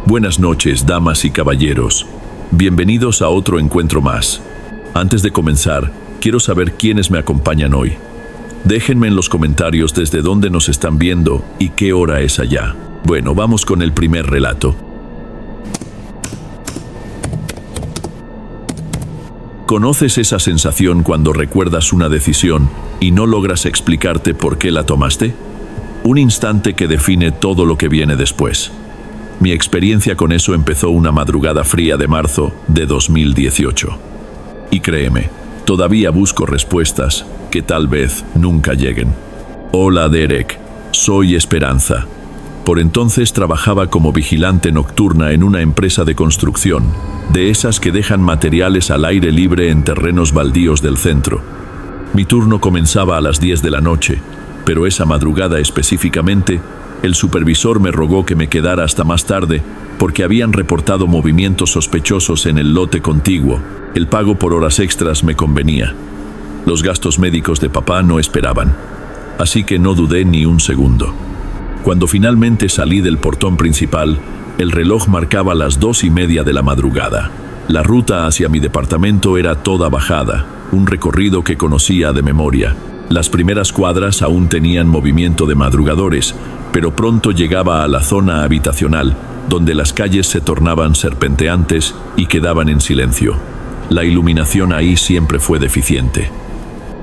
Buenas noches, damas y caballeros. Bienvenidos a otro encuentro más. Antes de comenzar, quiero saber quiénes me acompañan hoy. Déjenme en los comentarios desde dónde nos están viendo y qué hora es allá. Bueno, vamos con el primer relato. ¿Conoces esa sensación cuando recuerdas una decisión y no logras explicarte por qué la tomaste? Un instante que define todo lo que viene después. Mi experiencia con eso empezó una madrugada fría de marzo de 2018. Y créeme, todavía busco respuestas que tal vez nunca lleguen. Hola Derek, soy Esperanza. Por entonces trabajaba como vigilante nocturna en una empresa de construcción, de esas que dejan materiales al aire libre en terrenos baldíos del centro. Mi turno comenzaba a las 10 de la noche, pero esa madrugada específicamente, el supervisor me rogó que me quedara hasta más tarde porque habían reportado movimientos sospechosos en el lote contiguo. El pago por horas extras me convenía. Los gastos médicos de papá no esperaban, así que no dudé ni un segundo. Cuando finalmente salí del portón principal, el reloj marcaba las 2:30 de la madrugada. La ruta hacia mi departamento era toda bajada, un recorrido que conocía de memoria. Las primeras cuadras aún tenían movimiento de madrugadores, pero pronto llegaba a la zona habitacional, donde las calles se tornaban serpenteantes y quedaban en silencio. La iluminación ahí siempre fue deficiente.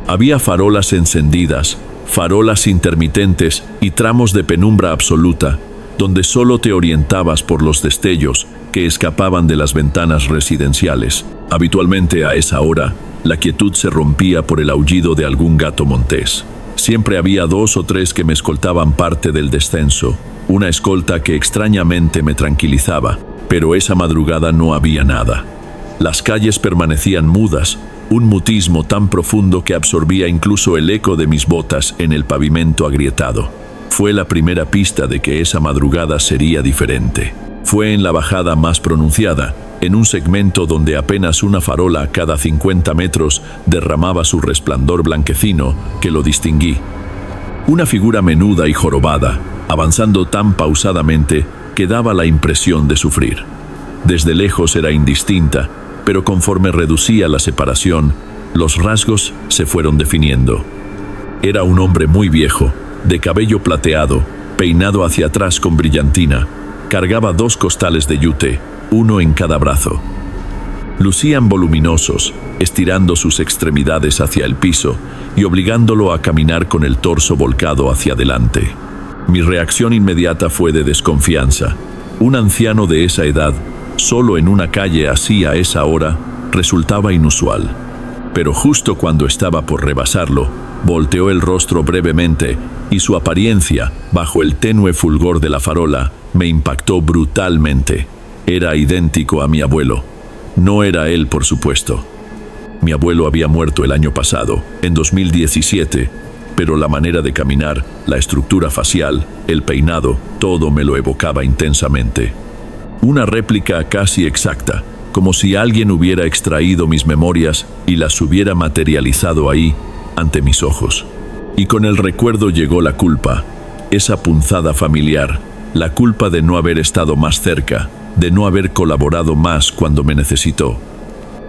Había farolas encendidas, farolas intermitentes y tramos de penumbra absoluta, donde solo te orientabas por los destellos que escapaban de las ventanas residenciales. Habitualmente a esa hora, la quietud se rompía por el aullido de algún gato montés. Siempre había 2 o 3 que me escoltaban parte del descenso, una escolta que extrañamente me tranquilizaba, pero esa madrugada no había nada. Las calles permanecían mudas, un mutismo tan profundo que absorbía incluso el eco de mis botas en el pavimento agrietado. Fue la primera pista de que esa madrugada sería diferente. Fue en la bajada más pronunciada, en un segmento donde apenas una farola cada 50 metros derramaba su resplandor blanquecino, que lo distinguí. Una figura menuda y jorobada, avanzando tan pausadamente que daba la impresión de sufrir. Desde lejos era indistinta, pero conforme reducía la separación, los rasgos se fueron definiendo. Era un hombre muy viejo, de cabello plateado, peinado hacia atrás con brillantina. Cargaba 2 costales de yute, uno en cada brazo. Lucían voluminosos, estirando sus extremidades hacia el piso y obligándolo a caminar con el torso volcado hacia adelante. Mi reacción inmediata fue de desconfianza. Un anciano de esa edad, solo en una calle así a esa hora, resultaba inusual. Pero justo cuando estaba por rebasarlo, volteó el rostro brevemente y su apariencia, bajo el tenue fulgor de la farola, me impactó brutalmente. Era idéntico a mi abuelo. No era él, por supuesto. Mi abuelo había muerto el año pasado, en 2017, pero la manera de caminar, la estructura facial, el peinado, todo me lo evocaba intensamente. Una réplica casi exacta, como si alguien hubiera extraído mis memorias y las hubiera materializado ahí, ante mis ojos. Y con el recuerdo llegó la culpa, esa punzada familiar, la culpa de no haber estado más cerca, de no haber colaborado más cuando me necesitó.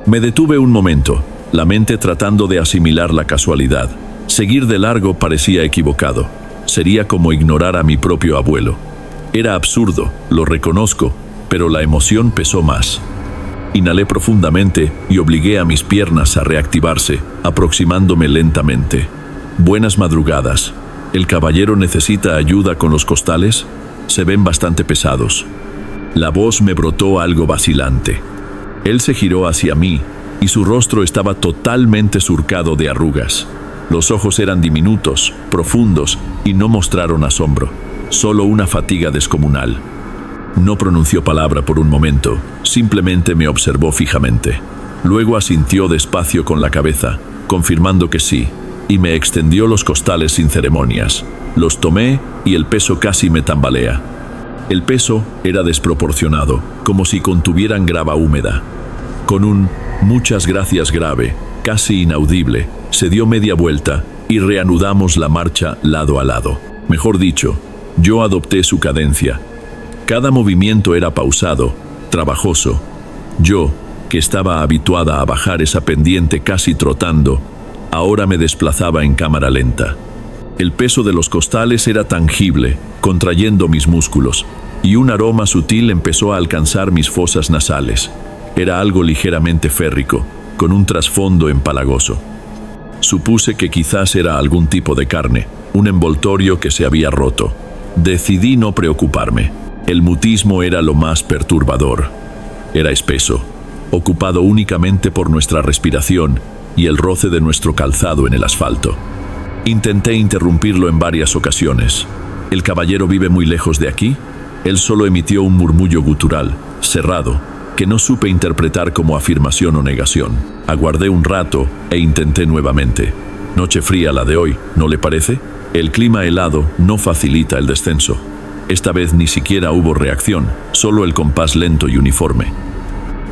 Me detuve un momento, la mente tratando de asimilar la casualidad. Seguir de largo parecía equivocado. Sería como ignorar a mi propio abuelo. Era absurdo, lo reconozco, pero la emoción pesó más. Inhalé profundamente y obligué a mis piernas a reactivarse, aproximándome lentamente. Buenas madrugadas. ¿El caballero necesita ayuda con los costales? Se ven bastante pesados. La voz me brotó algo vacilante. Él se giró hacia mí y su rostro estaba totalmente surcado de arrugas. Los ojos eran diminutos, profundos y no mostraron asombro, solo una fatiga descomunal. No pronunció palabra por un momento, simplemente me observó fijamente. Luego asintió despacio con la cabeza, confirmando que sí, y me extendió los costales sin ceremonias. Los tomé y el peso casi me tambalea. El peso era desproporcionado, como si contuvieran grava húmeda. Con un «muchas gracias» grave, casi inaudible, se dio media vuelta y reanudamos la marcha lado a lado. Mejor dicho, yo adopté su cadencia. Cada movimiento era pausado, trabajoso. Yo, que estaba habituada a bajar esa pendiente casi trotando, ahora me desplazaba en cámara lenta. El peso de los costales era tangible, contrayendo mis músculos, y un aroma sutil empezó a alcanzar mis fosas nasales. Era algo ligeramente férrico, con un trasfondo empalagoso. Supuse que quizás era algún tipo de carne, un envoltorio que se había roto. Decidí no preocuparme. El mutismo era lo más perturbador. Era espeso, ocupado únicamente por nuestra respiración y el roce de nuestro calzado en el asfalto. Intenté interrumpirlo en varias ocasiones. ¿El caballero vive muy lejos de aquí? Él solo emitió un murmullo gutural, cerrado, que no supe interpretar como afirmación o negación. Aguardé un rato e intenté nuevamente. Noche fría la de hoy, ¿no le parece? El clima helado no facilita el descenso. Esta vez ni siquiera hubo reacción, solo el compás lento y uniforme.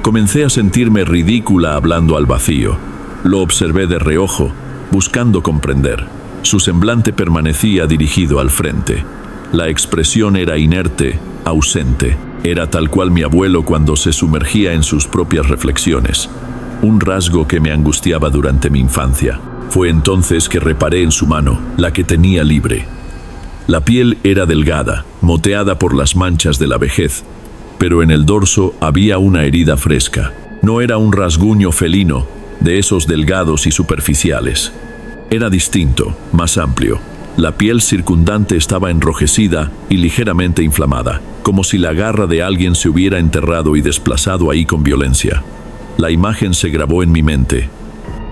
Comencé a sentirme ridícula hablando al vacío. Lo observé de reojo, buscando comprender. Su semblante permanecía dirigido al frente. La expresión era inerte, ausente. Era tal cual mi abuelo cuando se sumergía en sus propias reflexiones. Un rasgo que me angustiaba durante mi infancia. Fue entonces que reparé en su mano, la que tenía libre. La piel era delgada, moteada por las manchas de la vejez, pero en el dorso había una herida fresca. No era un rasguño felino, de esos delgados y superficiales. Era distinto, más amplio. La piel circundante estaba enrojecida y ligeramente inflamada, como si la garra de alguien se hubiera enterrado y desplazado ahí con violencia. La imagen se grabó en mi mente.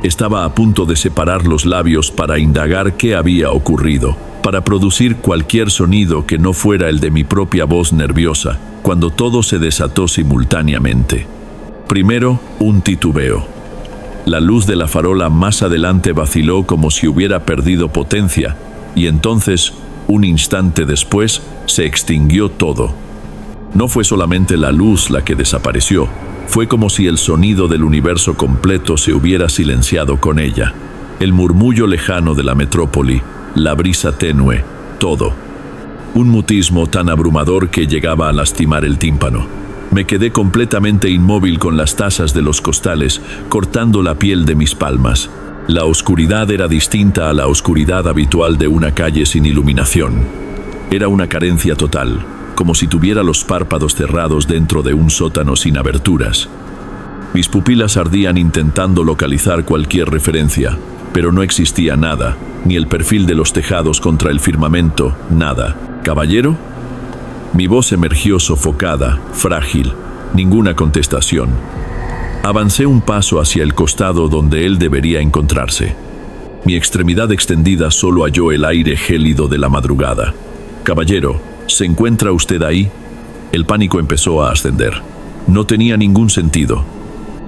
Estaba a punto de separar los labios para indagar qué había ocurrido, para producir cualquier sonido que no fuera el de mi propia voz nerviosa, cuando todo se desató simultáneamente. Primero, un titubeo. La luz de la farola más adelante vaciló como si hubiera perdido potencia, y entonces, un instante después, se extinguió todo. No fue solamente la luz la que desapareció, fue como si el sonido del universo completo se hubiera silenciado con ella. El murmullo lejano de la metrópoli, la brisa tenue, todo. Un mutismo tan abrumador que llegaba a lastimar el tímpano. Me quedé completamente inmóvil con las tasas de los costales, cortando la piel de mis palmas. La oscuridad era distinta a la oscuridad habitual de una calle sin iluminación. Era una carencia total, como si tuviera los párpados cerrados dentro de un sótano sin aberturas. Mis pupilas ardían intentando localizar cualquier referencia, pero no existía nada, ni el perfil de los tejados contra el firmamento, nada. ¿Caballero? Mi voz emergió sofocada, frágil, ninguna contestación. Avancé un paso hacia el costado donde él debería encontrarse. Mi extremidad extendida solo halló el aire gélido de la madrugada. Caballero, ¿se encuentra usted ahí? El pánico empezó a ascender. No tenía ningún sentido.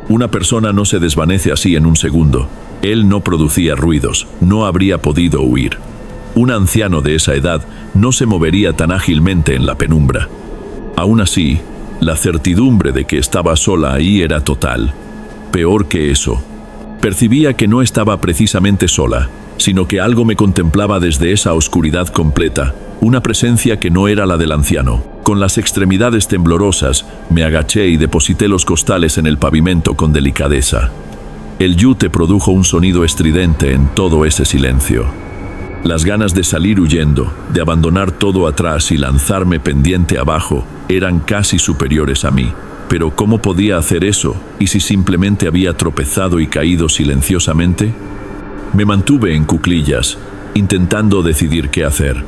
Una persona no se desvanece así en un segundo. Él no producía ruidos, no habría podido huir. Un anciano de esa edad no se movería tan ágilmente en la penumbra. Aún así, la certidumbre de que estaba sola ahí era total. Peor que eso, percibía que no estaba precisamente sola, sino que algo me contemplaba desde esa oscuridad completa, una presencia que no era la del anciano. Con las extremidades temblorosas, me agaché y deposité los costales en el pavimento con delicadeza. El yute produjo un sonido estridente en todo ese silencio. Las ganas de salir huyendo, de abandonar todo atrás y lanzarme pendiente abajo, eran casi superiores a mí. Pero ¿cómo podía hacer eso? ¿Y si simplemente había tropezado y caído silenciosamente? Me mantuve en cuclillas, intentando decidir qué hacer.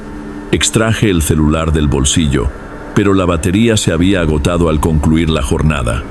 Extraje el celular del bolsillo, pero la batería se había agotado al concluir la jornada.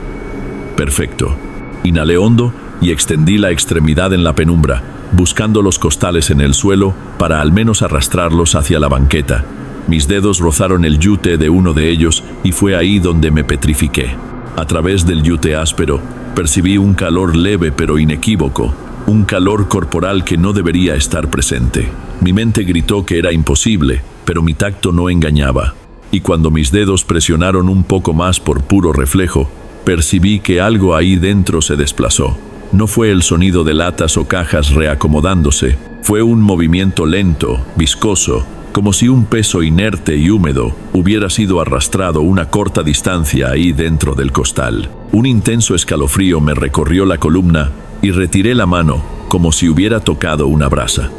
Perfecto. Inhalé hondo y extendí la extremidad en la penumbra, buscando los costales en el suelo para al menos arrastrarlos hacia la banqueta. Mis dedos rozaron el yute de uno de ellos y fue ahí donde me petrifiqué. A través del yute áspero, percibí un calor leve pero inequívoco, un calor corporal que no debería estar presente. Mi mente gritó que era imposible, pero mi tacto no engañaba. Y cuando mis dedos presionaron un poco más por puro reflejo, percibí que algo ahí dentro se desplazó. No fue el sonido de latas o cajas reacomodándose, fue un movimiento lento, viscoso, como si un peso inerte y húmedo hubiera sido arrastrado una corta distancia ahí dentro del costal. Un intenso escalofrío me recorrió la columna y retiré la mano como si hubiera tocado una brasa.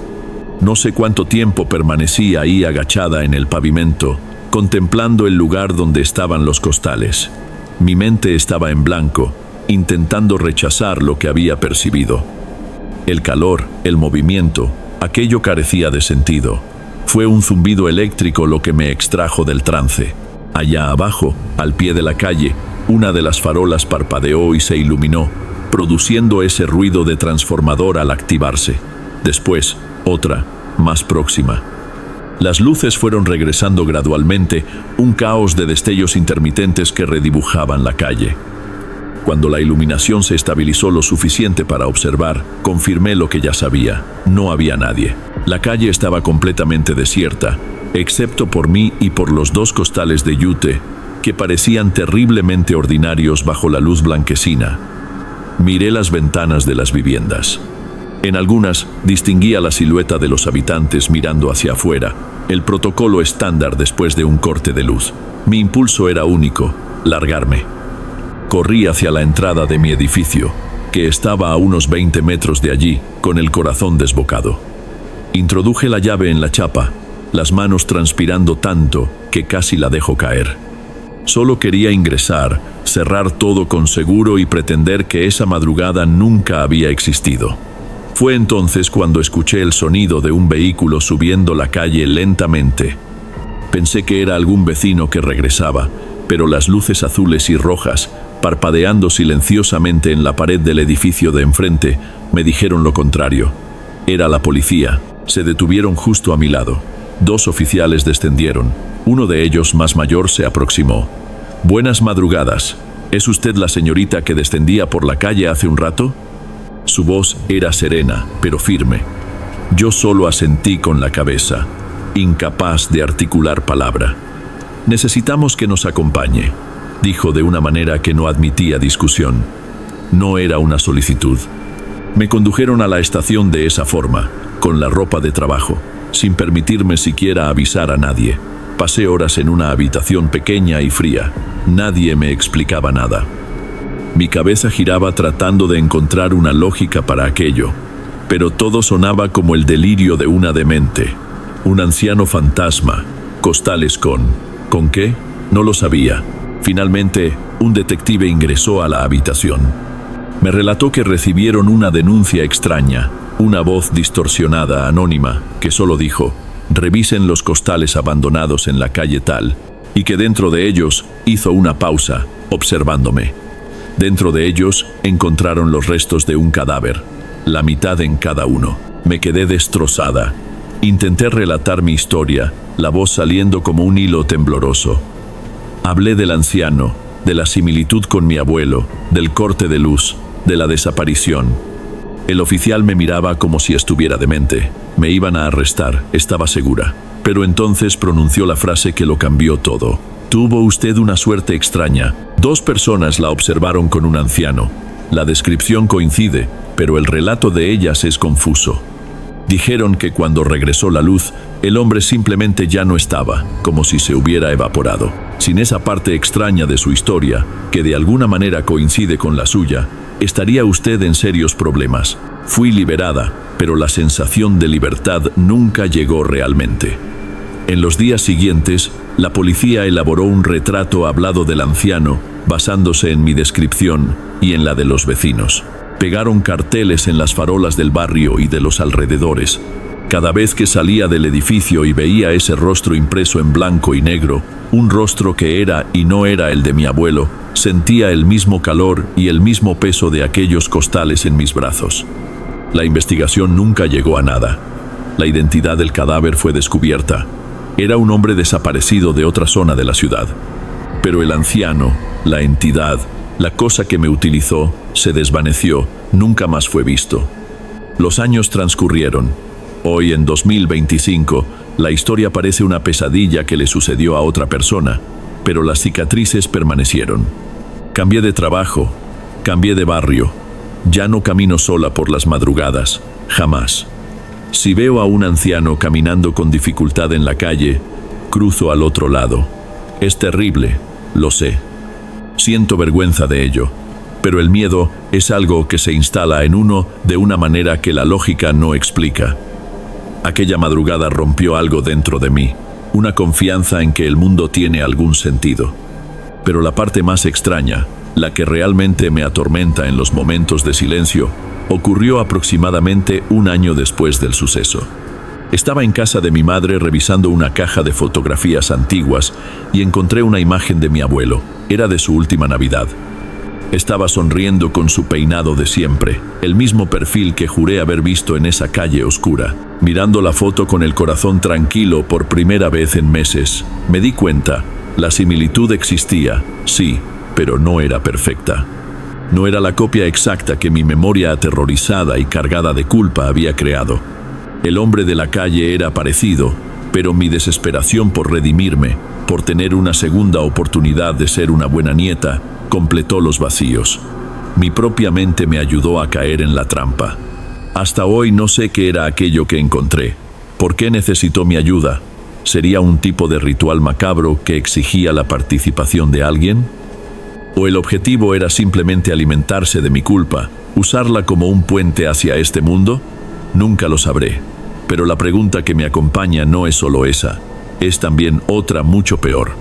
No sé cuánto tiempo permanecí ahí agachada en el pavimento, contemplando el lugar donde estaban los costales. Mi mente estaba en blanco, intentando rechazar lo que había percibido. El calor, el movimiento, aquello carecía de sentido. Fue un zumbido eléctrico lo que me extrajo del trance. Allá abajo, al pie de la calle, una de las farolas parpadeó y se iluminó, produciendo ese ruido de transformador al activarse. Después, otra, más próxima. Las luces fueron regresando gradualmente, un caos de destellos intermitentes que redibujaban la calle. Cuando la iluminación se estabilizó lo suficiente para observar, confirmé lo que ya sabía. No había nadie. La calle estaba completamente desierta, excepto por mí y por los dos costales de yute, que parecían terriblemente ordinarios bajo la luz blanquecina. Miré las ventanas de las viviendas. En algunas distinguía la silueta de los habitantes mirando hacia afuera, el protocolo estándar después de un corte de luz. Mi impulso era único: largarme. Corrí hacia la entrada de mi edificio, que estaba a unos 20 metros de allí, con el corazón desbocado. Introduje la llave en la chapa, las manos transpirando tanto que casi la dejo caer. Solo quería ingresar, cerrar todo con seguro y pretender que esa madrugada nunca había existido. Fue entonces cuando escuché el sonido de un vehículo subiendo la calle lentamente. Pensé que era algún vecino que regresaba, pero las luces azules y rojas, parpadeando silenciosamente en la pared del edificio de enfrente, me dijeron lo contrario. Era la policía. Se detuvieron justo a mi lado. 2 oficiales descendieron. Uno de ellos, más mayor, se aproximó. «Buenas madrugadas. ¿Es usted la señorita que descendía por la calle hace un rato?» Su voz era serena, pero firme. Yo solo asentí con la cabeza, incapaz de articular palabra. «Necesitamos que nos acompañe», dijo de una manera que no admitía discusión. No era una solicitud. Me condujeron a la estación de esa forma, con la ropa de trabajo, sin permitirme siquiera avisar a nadie. Pasé horas en una habitación pequeña y fría. Nadie me explicaba nada. Mi cabeza giraba tratando de encontrar una lógica para aquello, pero todo sonaba como el delirio de una demente. Un anciano fantasma, costales ¿con qué? No lo sabía. Finalmente, un detective ingresó a la habitación. Me relató que recibieron una denuncia extraña, una voz distorsionada, anónima, que solo dijo: «Revisen los costales abandonados en la calle tal», y que dentro de ellos hizo una pausa, observándome. Dentro de ellos encontraron los restos de un cadáver, la mitad en cada uno. Me quedé destrozada. Intenté relatar mi historia, la voz saliendo como un hilo tembloroso. Hablé del anciano, de la similitud con mi abuelo, del corte de luz, de la desaparición. El oficial me miraba como si estuviera demente. Me iban a arrestar, estaba segura. Pero entonces pronunció la frase que lo cambió todo. «Tuvo usted una suerte extraña. 2 personas la observaron con un anciano. La descripción coincide, pero el relato de ellas es confuso. Dijeron que cuando regresó la luz, el hombre simplemente ya no estaba, como si se hubiera evaporado. Sin esa parte extraña de su historia, que de alguna manera coincide con la suya, estaría usted en serios problemas. Fui liberada, pero la sensación de libertad nunca llegó realmente». En los días siguientes, la policía elaboró un retrato hablado del anciano, basándose en mi descripción y en la de los vecinos. Pegaron carteles en las farolas del barrio y de los alrededores. Cada vez que salía del edificio y veía ese rostro impreso en blanco y negro, un rostro que era y no era el de mi abuelo, sentía el mismo calor y el mismo peso de aquellos costales en mis brazos. La investigación nunca llegó a nada. La identidad del cadáver fue descubierta. Era un hombre desaparecido de otra zona de la ciudad. Pero el anciano, la entidad, la cosa que me utilizó, se desvaneció, nunca más fue visto. Los años transcurrieron. Hoy, en 2025, la historia parece una pesadilla que le sucedió a otra persona, pero las cicatrices permanecieron. Cambié de trabajo, cambié de barrio. Ya no camino sola por las madrugadas, jamás. Si veo a un anciano caminando con dificultad en la calle, cruzo al otro lado. Es terrible, lo sé. Siento vergüenza de ello, pero el miedo es algo que se instala en uno de una manera que la lógica no explica. Aquella madrugada rompió algo dentro de mí, una confianza en que el mundo tiene algún sentido. Pero la parte más extraña, la que realmente me atormenta en los momentos de silencio, ocurrió aproximadamente un año después del suceso. Estaba en casa de mi madre revisando una caja de fotografías antiguas y encontré una imagen de mi abuelo. Era de su última Navidad. Estaba sonriendo con su peinado de siempre, el mismo perfil que juré haber visto en esa calle oscura. Mirando la foto con el corazón tranquilo por primera vez en meses, me di cuenta, la similitud existía, sí, pero no era perfecta. No era la copia exacta que mi memoria aterrorizada y cargada de culpa había creado. El hombre de la calle era parecido, pero mi desesperación por redimirme, por tener una segunda oportunidad de ser una buena nieta, completó los vacíos. Mi propia mente me ayudó a caer en la trampa. Hasta hoy no sé qué era aquello que encontré. ¿Por qué necesitó mi ayuda? ¿Sería un tipo de ritual macabro que exigía la participación de alguien? ¿O el objetivo era simplemente alimentarse de mi culpa, usarla como un puente hacia este mundo? Nunca lo sabré. Pero la pregunta que me acompaña no es solo esa, es también otra mucho peor.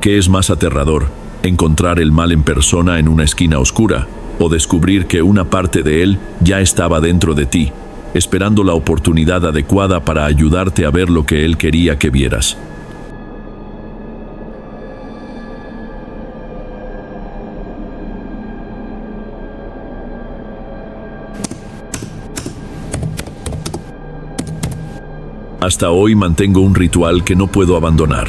¿Qué es más aterrador? ¿Encontrar el mal en persona en una esquina oscura? ¿O descubrir que una parte de él ya estaba dentro de ti, esperando la oportunidad adecuada para ayudarte a ver lo que él quería que vieras? Hasta hoy mantengo un ritual que no puedo abandonar.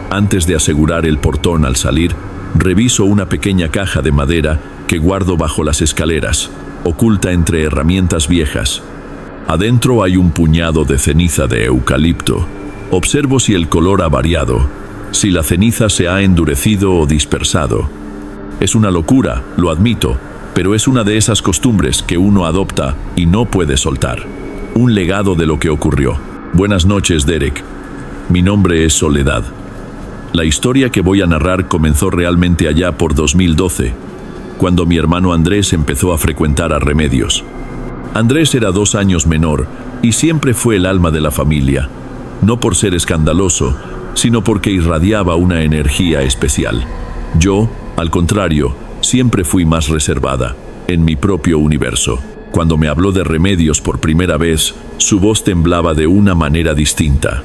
Antes de asegurar el portón al salir, reviso una pequeña caja de madera que guardo bajo las escaleras, oculta entre herramientas viejas. Adentro hay un puñado de ceniza de eucalipto. Observo si el color ha variado, si la ceniza se ha endurecido o dispersado. Es una locura, lo admito, pero es una de esas costumbres que uno adopta y no puede soltar. Un legado de lo que ocurrió. Buenas noches, Derek. Mi nombre es Soledad. La historia que voy a narrar comenzó realmente allá por 2012, cuando mi hermano Andrés empezó a frecuentar a Remedios. Andrés era 2 años menor y siempre fue el alma de la familia, no por ser escandaloso, sino porque irradiaba una energía especial. Yo, al contrario, siempre fui más reservada, en mi propio universo. Cuando me habló de Remedios por primera vez, su voz temblaba de una manera distinta.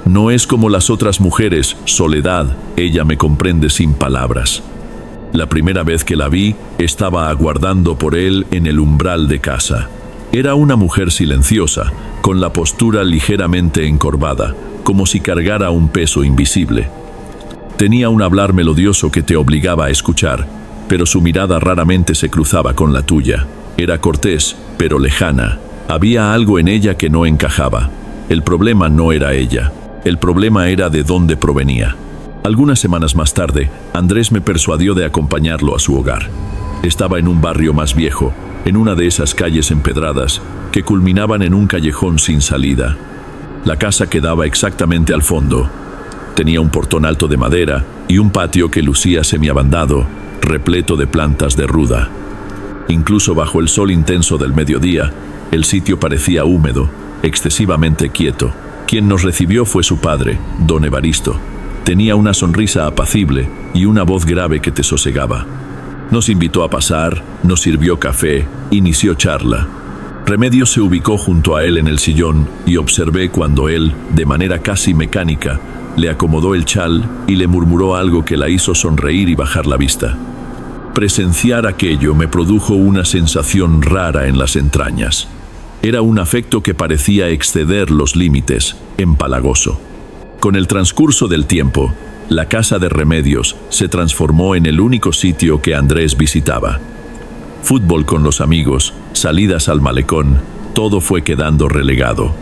No es como las otras mujeres, Soledad, ella me comprende sin palabras. La primera vez que la vi, estaba aguardando por él en el umbral de casa. Era una mujer silenciosa, con la postura ligeramente encorvada, como si cargara un peso invisible. Tenía un hablar melodioso que te obligaba a escuchar, pero su mirada raramente se cruzaba con la tuya. Era cortés, pero lejana. Había algo en ella que no encajaba. El problema no era ella. El problema era de dónde provenía. Algunas semanas más tarde, Andrés me persuadió de acompañarlo a su hogar. Estaba en un barrio más viejo, en una de esas calles empedradas que culminaban en un callejón sin salida. La casa quedaba exactamente al fondo. Tenía un portón alto de madera y un patio que lucía semiabandado, repleto de plantas de ruda. Incluso bajo el sol intenso del mediodía, el sitio parecía húmedo, excesivamente quieto. Quien nos recibió fue su padre, don Evaristo. Tenía una sonrisa apacible y una voz grave que te sosegaba. Nos invitó a pasar, nos sirvió café, inició charla. Remedios se ubicó junto a él en el sillón y observé cuando él, de manera casi mecánica, le acomodó el chal y le murmuró algo que la hizo sonreír y bajar la vista. Presenciar aquello me produjo una sensación rara en las entrañas. Era un afecto que parecía exceder los límites, empalagoso. Con el transcurso del tiempo, la casa de Remedios se transformó en el único sitio que Andrés visitaba. Fútbol con los amigos, salidas al malecón, todo fue quedando relegado.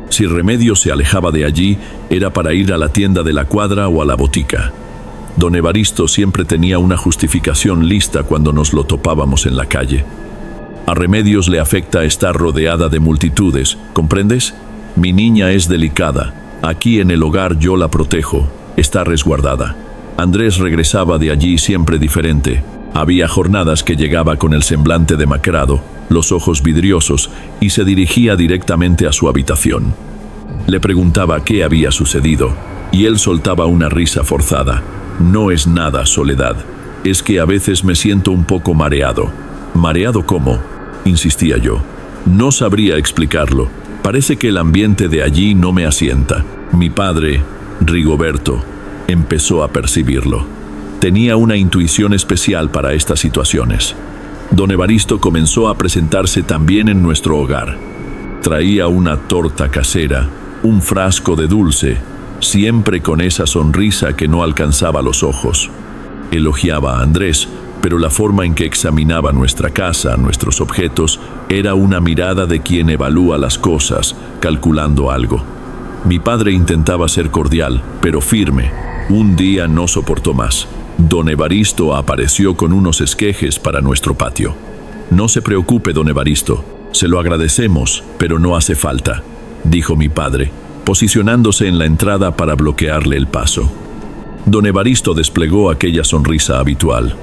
Si Remedios se alejaba de allí, era para ir a la tienda de la cuadra o a la botica. Don Evaristo siempre tenía una justificación lista cuando nos lo topábamos en la calle. A Remedios le afecta estar rodeada de multitudes, ¿comprendes? Mi niña es delicada. Aquí en el hogar yo la protejo. Está resguardada. Andrés regresaba de allí siempre diferente. Había jornadas que llegaba con el semblante demacrado, los ojos vidriosos, y se dirigía directamente a su habitación. Le preguntaba qué había sucedido, y él soltaba una risa forzada. No es nada, Soledad. Es que a veces me siento un poco mareado. ¿Mareado cómo?, insistía yo. No sabría explicarlo. Parece que el ambiente de allí no me asienta. Mi padre, Rigoberto, empezó a percibirlo. Tenía una intuición especial para estas situaciones. Don Evaristo comenzó a presentarse también en nuestro hogar. Traía una torta casera, un frasco de dulce, siempre con esa sonrisa que no alcanzaba los ojos. Elogiaba a Andrés, pero la forma en que examinaba nuestra casa, nuestros objetos, era una mirada de quien evalúa las cosas, calculando algo. Mi padre intentaba ser cordial, pero firme. Un día no soportó más. Don Evaristo apareció con unos esquejes para nuestro patio. No se preocupe, don Evaristo, se lo agradecemos, pero no hace falta, dijo mi padre, posicionándose en la entrada para bloquearle el paso. Don Evaristo desplegó aquella sonrisa habitual.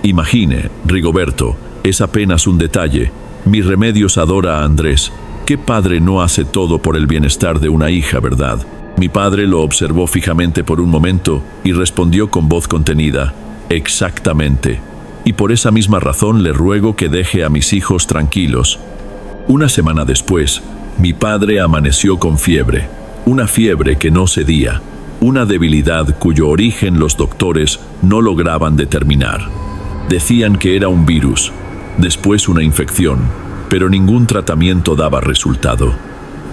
Imagine, Rigoberto, es apenas un detalle. Mi Remedios adora a Andrés. ¿Qué padre no hace todo por el bienestar de una hija, verdad? Mi padre lo observó fijamente por un momento y respondió con voz contenida: exactamente. Y por esa misma razón le ruego que deje a mis hijos tranquilos. Una semana después, mi padre amaneció con fiebre. Una fiebre que no cedía. Una debilidad cuyo origen los doctores no lograban determinar. Decían que era un virus, después una infección, pero ningún tratamiento daba resultado.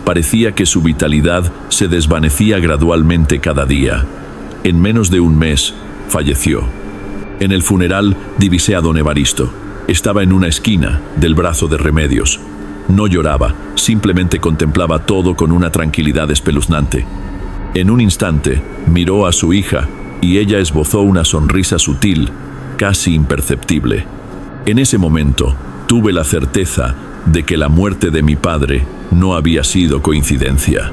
Parecía que su vitalidad se desvanecía gradualmente cada día. En menos de un mes, falleció. En el funeral divisé a don Evaristo. Estaba en una esquina del brazo de Remedios. No lloraba, simplemente contemplaba todo con una tranquilidad espeluznante. En un instante, miró a su hija y ella esbozó una sonrisa sutil, casi imperceptible. En ese momento, tuve la certeza de que la muerte de mi padre no había sido coincidencia.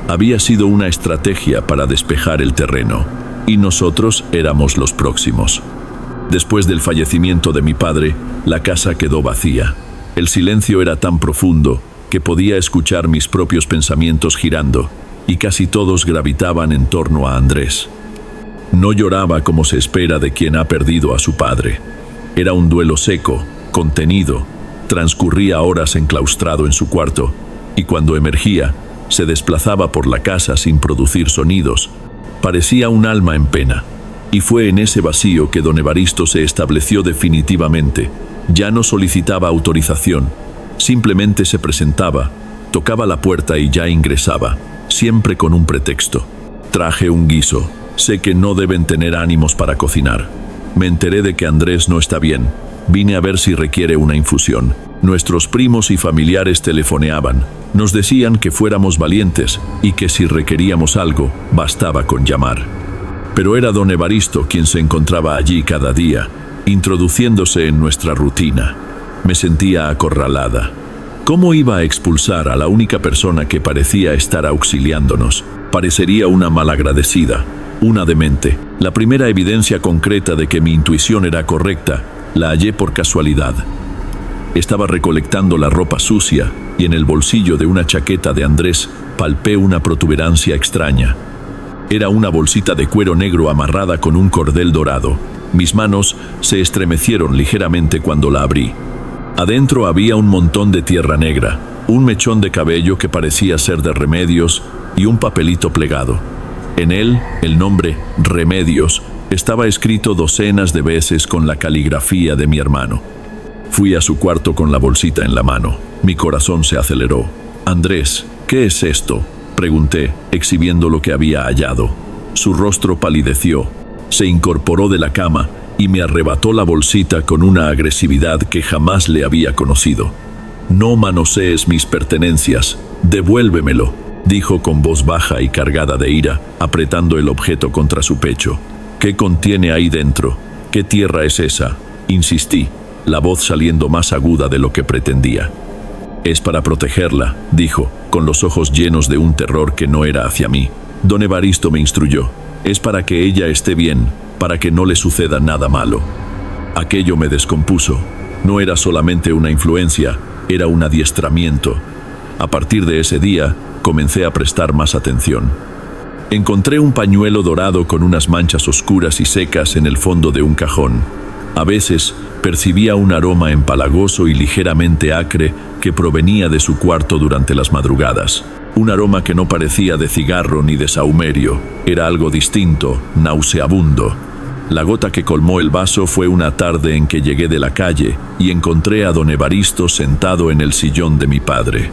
Había sido una estrategia para despejar el terreno, y nosotros éramos los próximos. Después del fallecimiento de mi padre, la casa quedó vacía. El silencio era tan profundo que podía escuchar mis propios pensamientos girando, y casi todos gravitaban en torno a Andrés. No lloraba como se espera de quien ha perdido a su padre. Era un duelo seco, contenido. Transcurría horas enclaustrado en su cuarto, y cuando emergía, se desplazaba por la casa sin producir sonidos. Parecía un alma en pena. Y fue en ese vacío que don Evaristo se estableció definitivamente. Ya no solicitaba autorización, simplemente se presentaba, tocaba la puerta y ya ingresaba, siempre con un pretexto. Traje un guiso. Sé que no deben tener ánimos para cocinar. Me enteré de que Andrés no está bien. Vine a ver si requiere una infusión. Nuestros primos y familiares telefoneaban. Nos decían que fuéramos valientes y que si requeríamos algo, bastaba con llamar. Pero era don Evaristo quien se encontraba allí cada día, introduciéndose en nuestra rutina. Me sentía acorralada. ¿Cómo iba a expulsar a la única persona que parecía estar auxiliándonos? Parecería una malagradecida, una demente. La primera evidencia concreta de que mi intuición era correcta la hallé por casualidad. Estaba recolectando la ropa sucia y en el bolsillo de una chaqueta de Andrés palpé una protuberancia extraña. Era una bolsita de cuero negro amarrada con un cordel dorado. Mis manos se estremecieron ligeramente cuando la abrí. Adentro había un montón de tierra negra, un mechón de cabello que parecía ser de Remedios y un papelito plegado. En él, el nombre Remedios estaba escrito docenas de veces con la caligrafía de mi hermano. Fui a su cuarto con la bolsita en la mano. Mi corazón se aceleró. Andrés, ¿qué es esto?, pregunté, exhibiendo lo que había hallado. Su rostro palideció. Se incorporó de la cama y me arrebató la bolsita con una agresividad que jamás le había conocido. No manosees mis pertenencias, devuélvemelo, dijo con voz baja y cargada de ira, apretando el objeto contra su pecho. ¿Qué contiene ahí dentro? ¿Qué tierra es esa?, insistí. la voz saliendo más aguda de lo que pretendía. «Es para protegerla», dijo, con los ojos llenos de un terror que no era hacia mí. Don Evaristo me instruyó. «Es para que ella esté bien, para que no le suceda nada malo». Aquello me descompuso. No era solamente una influencia, era un adiestramiento. A partir de ese día, comencé a prestar más atención. Encontré un pañuelo dorado con unas manchas oscuras y secas en el fondo de un cajón. A veces percibía un aroma empalagoso y ligeramente acre que provenía de su cuarto durante las madrugadas. Un aroma que no parecía de cigarro ni de sahumerio, era algo distinto, nauseabundo. La gota que colmó el vaso fue una tarde en que llegué de la calle y encontré a don Evaristo sentado en el sillón de mi padre.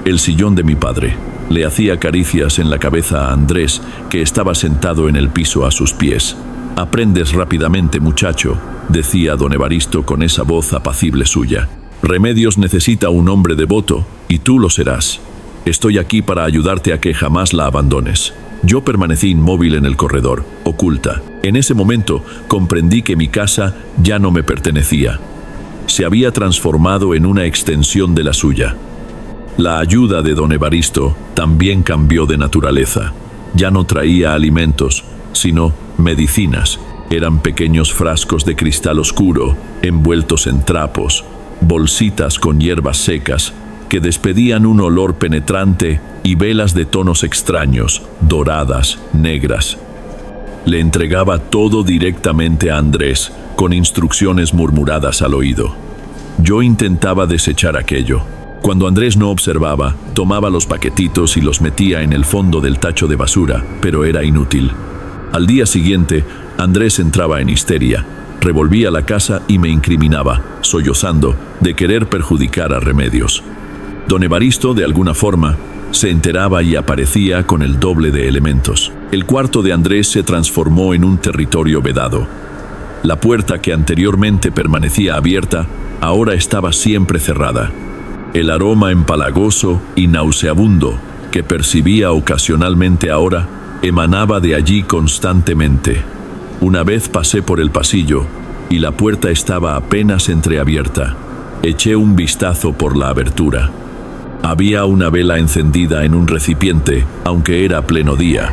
El sillón de mi padre. Le hacía caricias en la cabeza a Andrés, que estaba sentado en el piso a sus pies. «Aprendes rápidamente, muchacho», decía don Evaristo con esa voz apacible suya. «Remedios necesita un hombre devoto, y tú lo serás. Estoy aquí para ayudarte a que jamás la abandones». Yo permanecí inmóvil en el corredor, oculta. En ese momento comprendí que mi casa ya no me pertenecía. Se había transformado en una extensión de la suya. La ayuda de don Evaristo también cambió de naturaleza. Ya no traía alimentos, sino medicinas. Eran pequeños frascos de cristal oscuro, envueltos en trapos, bolsitas con hierbas secas, que despedían un olor penetrante, y velas de tonos extraños, doradas, negras. Le entregaba todo directamente a Andrés, con instrucciones murmuradas al oído. Yo intentaba desechar aquello. Cuando Andrés no observaba, tomaba los paquetitos y los metía en el fondo del tacho de basura, pero era inútil. Al día siguiente, Andrés entraba en histeria, revolvía la casa y me incriminaba, sollozando, de querer perjudicar a Remedios. Don Evaristo, de alguna forma, se enteraba y aparecía con el doble de elementos. El cuarto de Andrés se transformó en un territorio vedado. La puerta que anteriormente permanecía abierta, ahora estaba siempre cerrada. El aroma empalagoso y nauseabundo que percibía ocasionalmente ahora, emanaba de allí constantemente. Una vez pasé por el pasillo, y la puerta estaba apenas entreabierta. Eché un vistazo por la abertura. Había una vela encendida en un recipiente, aunque era pleno día.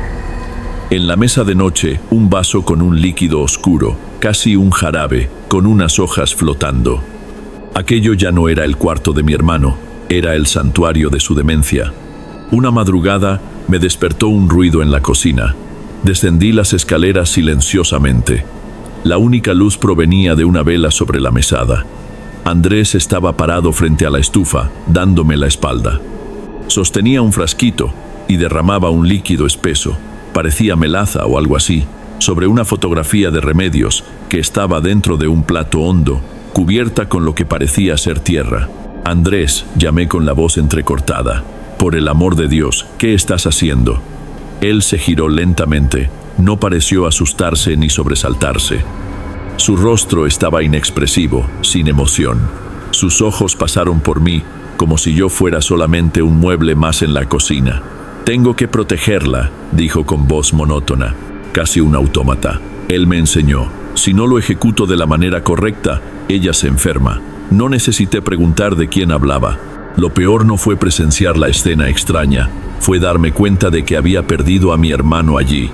En la mesa de noche, un vaso con un líquido oscuro, casi un jarabe, con unas hojas flotando. Aquello ya no era el cuarto de mi hermano, era el santuario de su demencia. Una madrugada me despertó un ruido en la cocina. Descendí las escaleras silenciosamente. La única luz provenía de una vela sobre la mesada. Andrés estaba parado frente a la estufa, dándome la espalda. Sostenía un frasquito y derramaba un líquido espeso, parecía melaza o algo así, sobre una fotografía de Remedios que estaba dentro de un plato hondo, cubierta con lo que parecía ser tierra. «Andrés», llamé con la voz entrecortada, «por el amor de Dios, ¿qué estás haciendo?» Él se giró lentamente, no pareció asustarse ni sobresaltarse. Su rostro estaba inexpresivo, sin emoción. Sus ojos pasaron por mí, como si yo fuera solamente un mueble más en la cocina. «Tengo que protegerla», dijo con voz monótona, casi un autómata. Él me enseñó. Si no lo ejecuto de la manera correcta, ella se enferma. No necesité preguntar de quién hablaba. Lo peor no fue presenciar la escena extraña, fue darme cuenta de que había perdido a mi hermano allí.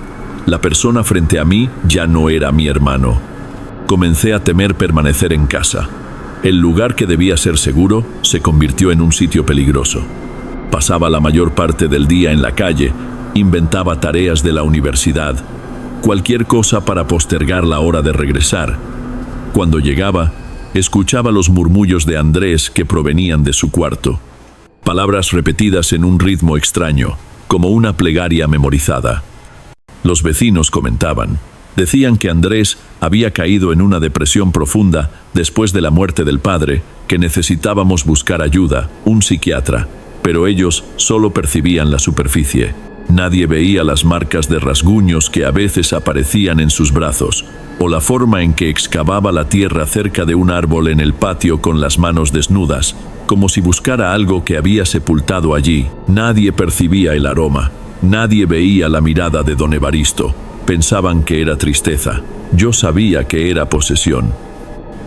La persona frente a mí ya no era mi hermano. Comencé a temer permanecer en casa. El lugar que debía ser seguro se convirtió en un sitio peligroso. Pasaba la mayor parte del día en la calle, inventaba tareas de la universidad, cualquier cosa para postergar la hora de regresar. Cuando llegaba, escuchaba los murmullos de Andrés que provenían de su cuarto. Palabras repetidas en un ritmo extraño, como una plegaria memorizada. Los vecinos comentaban. Decían que Andrés había caído en una depresión profunda después de la muerte del padre, que necesitábamos buscar ayuda, un psiquiatra, pero ellos solo percibían la superficie. Nadie veía las marcas de rasguños que a veces aparecían en sus brazos, o la forma en que excavaba la tierra cerca de un árbol en el patio con las manos desnudas, como si buscara algo que había sepultado allí. Nadie percibía el aroma, nadie veía la mirada de don Evaristo. Pensaban que era tristeza. Yo sabía que era posesión.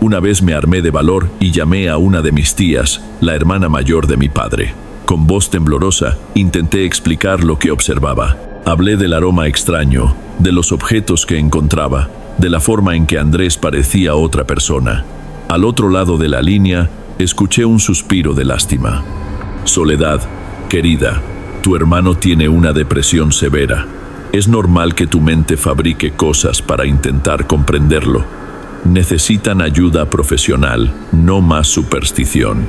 Una vez me armé de valor y llamé a una de mis tías, la hermana mayor de mi padre. Con voz temblorosa, intenté explicar lo que observaba. Hablé del aroma extraño, de los objetos que encontraba, de la forma en que Andrés parecía otra persona. Al otro lado de la línea, escuché un suspiro de lástima. Soledad, querida, tu hermano tiene una depresión severa. Es normal que tu mente fabrique cosas para intentar comprenderlo. Necesitan ayuda profesional, no más superstición.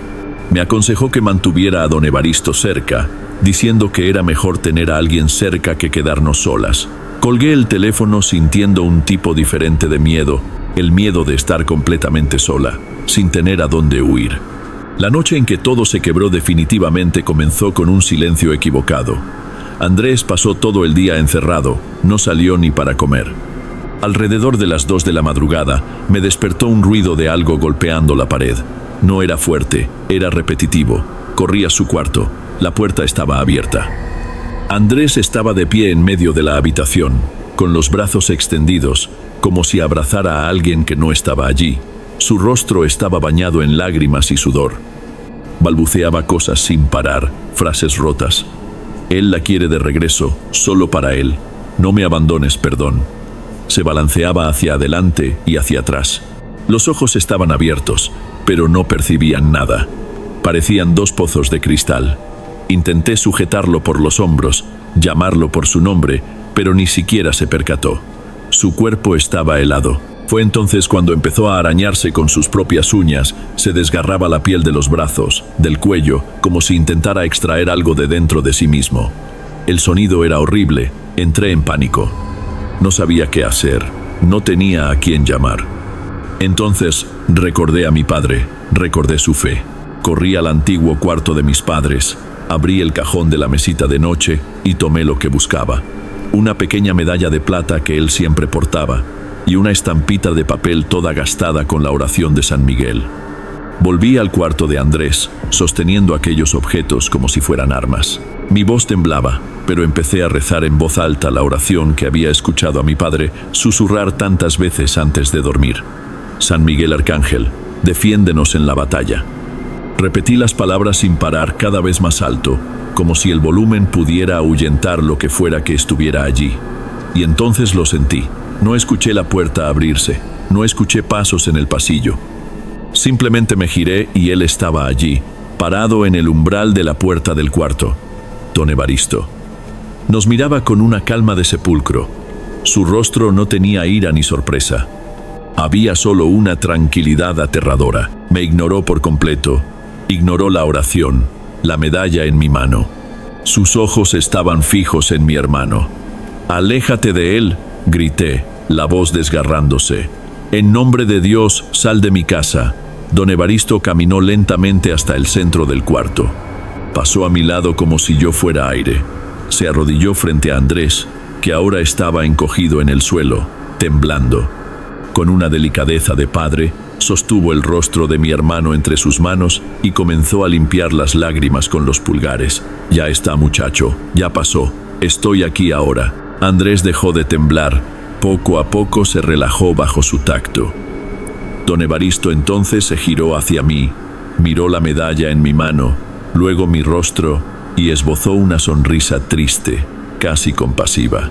Me aconsejó que mantuviera a don Evaristo cerca, diciendo que era mejor tener a alguien cerca que quedarnos solas. Colgué el teléfono sintiendo un tipo diferente de miedo, el miedo de estar completamente sola, sin tener a dónde huir. La noche en que todo se quebró definitivamente comenzó con un silencio equivocado. Andrés pasó todo el día encerrado, no salió ni para comer. Alrededor de las 2 de la madrugada, me despertó un ruido de algo golpeando la pared. No era fuerte, era repetitivo. Corrí a su cuarto. La puerta estaba abierta. Andrés estaba de pie en medio de la habitación, con los brazos extendidos, como si abrazara a alguien que no estaba allí. Su rostro estaba bañado en lágrimas y sudor. Balbuceaba cosas sin parar, frases rotas. Él la quiere de regreso, solo para él. No me abandones, perdón. Se balanceaba hacia adelante y hacia atrás. Los ojos estaban abiertos, pero no percibían nada. Parecían 2 pozos de cristal. Intenté sujetarlo por los hombros, llamarlo por su nombre, pero ni siquiera se percató. Su cuerpo estaba helado. Fue entonces cuando empezó a arañarse con sus propias uñas, se desgarraba la piel de los brazos, del cuello, como si intentara extraer algo de dentro de sí mismo. El sonido era horrible. Entré en pánico. No sabía qué hacer. No tenía a quién llamar. Entonces recordé a mi padre, recordé su fe. Corrí al antiguo cuarto de mis padres, abrí el cajón de la mesita de noche y tomé lo que buscaba. Una pequeña medalla de plata que él siempre portaba y una estampita de papel toda gastada con la oración de San Miguel. Volví al cuarto de Andrés, sosteniendo aquellos objetos como si fueran armas. Mi voz temblaba, pero empecé a rezar en voz alta la oración que había escuchado a mi padre susurrar tantas veces antes de dormir. San Miguel Arcángel, defiéndenos en la batalla. Repetí las palabras sin parar, cada vez más alto, como si el volumen pudiera ahuyentar lo que fuera que estuviera allí. Y entonces lo sentí. No escuché la puerta abrirse, no escuché pasos en el pasillo. Simplemente me giré y él estaba allí, parado en el umbral de la puerta del cuarto. Don Evaristo. Nos miraba con una calma de sepulcro. Su rostro no tenía ira ni sorpresa. Había solo una tranquilidad aterradora. Me ignoró por completo. Ignoró la oración, la medalla en mi mano. Sus ojos estaban fijos en mi hermano. «Aléjate de él», grité, la voz desgarrándose. «En nombre de Dios, sal de mi casa». Don Evaristo caminó lentamente hasta el centro del cuarto. Pasó a mi lado como si yo fuera aire. Se arrodilló frente a Andrés, que ahora estaba encogido en el suelo, temblando. Con una delicadeza de padre, sostuvo el rostro de mi hermano entre sus manos y comenzó a limpiar las lágrimas con los pulgares. «Ya está, muchacho, ya pasó. Estoy aquí ahora». Andrés dejó de temblar. Poco a poco se relajó bajo su tacto. Don Evaristo entonces se giró hacia mí, miró la medalla en mi mano, luego mi rostro y esbozó una sonrisa triste, casi compasiva.